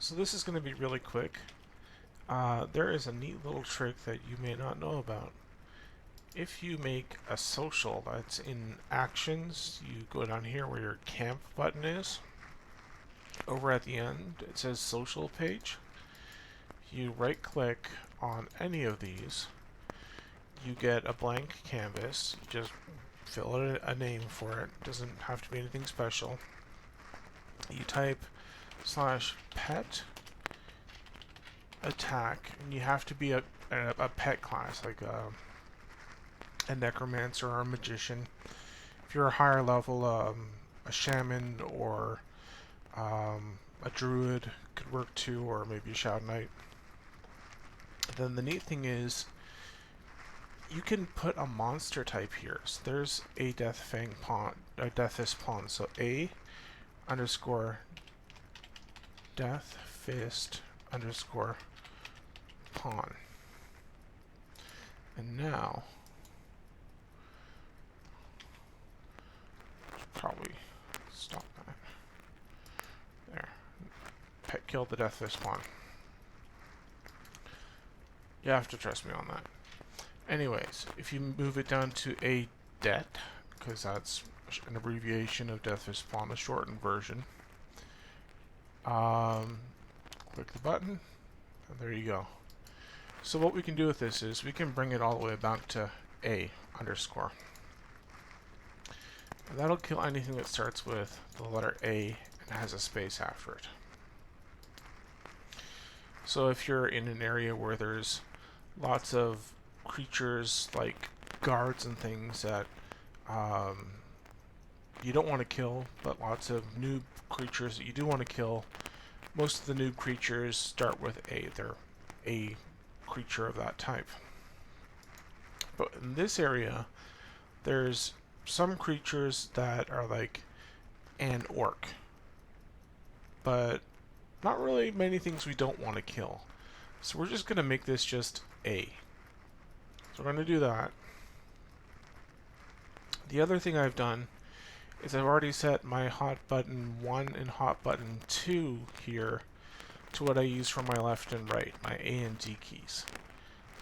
So this is going to be really quick. There is a neat little trick that you may not know about. If you make a social that's in actions, you go down here where your camp button is. Over at the end, it says social page. You right click on any of these. You get a blank canvas. You just fill in a name for it. Doesn't have to be anything special. You type /pet attack, and you have to be a pet class, like a necromancer or a magician. If you're a higher level, a shaman or a druid could work too, or maybe a shadow knight. Then the neat thing is you can put a monster type here. So there's a Deathfang pawn, a Deathfist pawn. So A underscore Deathfist underscore pawn. And now probably stop that. There. Pet killed the Deathfist pawn. You have to trust me on that. Anyways, if you move it down to a det, because that's an abbreviation of Deathfist pawn, a shortened version, click the button, and there you go. So what we can do with this is we can bring it all the way back to A underscore. And that'll kill anything that starts with the letter A and has a space after it. So if you're in an area where there's lots of creatures like guards and things that you don't want to kill, but lots of noob creatures that you do want to kill, most of the noob creatures start with A. They're a creature of that type. But in this area, there's some creatures that are like an orc, but not really many things we don't want to kill. So we're just going to make this just A. So we're going to do that. The other thing I've done is I've already set my hot button 1 and hot button 2 here to what I use for my left and right, my A and D keys.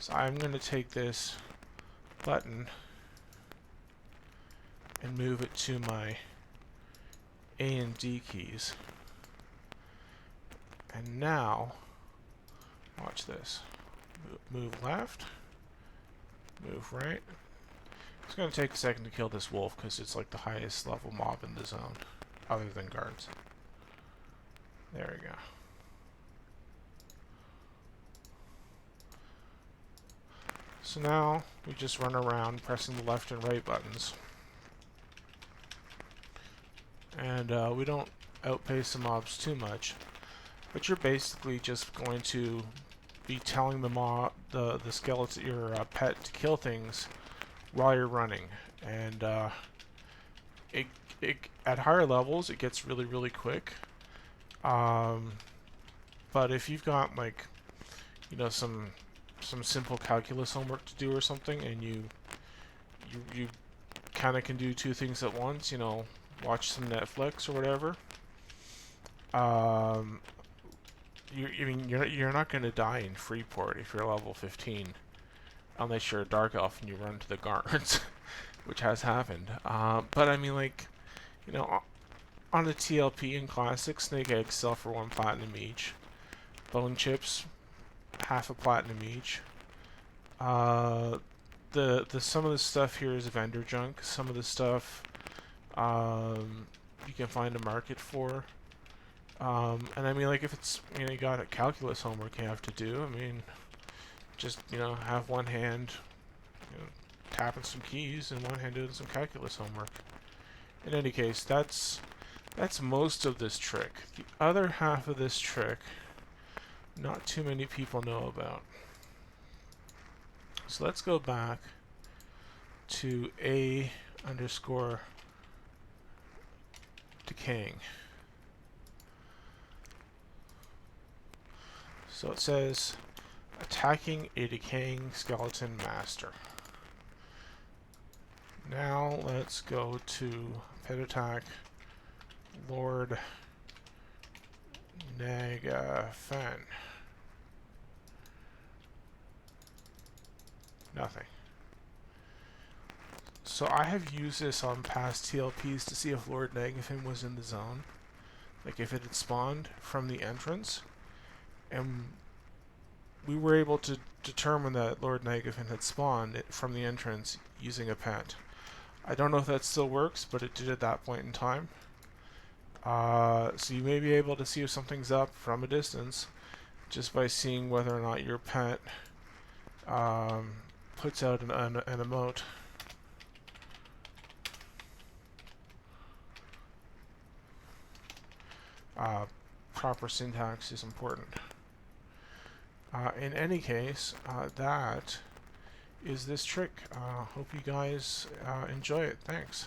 So I'm going to take this button and move it to my A and D keys. And now, watch this. Move left, move right. It's going to take a second to kill this wolf because it's like the highest level mob in the zone, other than guards. There we go. So now we just run around pressing the left and right buttons. And we don't outpace the mobs too much, but you're basically just going to be telling the skeleton, your pet, to kill things while you're running. And at higher levels it gets really quick. But if you've got like, you know, some simple calculus homework to do or something, and you kind of can do two things at once, you know, watch some Netflix or whatever. You're not going to die in Freeport if you're level 15, unless you're a dark elf and you run to the guards, which has happened. But I mean, like, you know, on the TLP in Classic, Snake Eggs sell for 1 platinum each. Bone Chips, half a platinum each. The some of the stuff here is vendor junk. Some of the stuff you can find a market for. And I mean, like, if it's, you know, you got a calculus homework you have to do, I mean, just, you know, have one hand, you know, tapping some keys and one hand doing some calculus homework. In any case, that's most of this trick. The other half of this trick, not too many people know about. So let's go back to A underscore decaying. So it says attacking a decaying skeleton master. Now let's go to pet attack Lord Negafen. Nothing. So I have used this on past TLPs to see if Lord Negafen was in the zone. Like if it had spawned from the entrance. And we were able to determine that Lord Negafen had spawned from the entrance using a pet. I don't know if that still works, but it did at that point in time. So you may be able to see if something's up from a distance just by seeing whether or not your pet puts out an emote. Proper syntax is important. In any case, that is this trick. Hope you guys enjoy it. Thanks.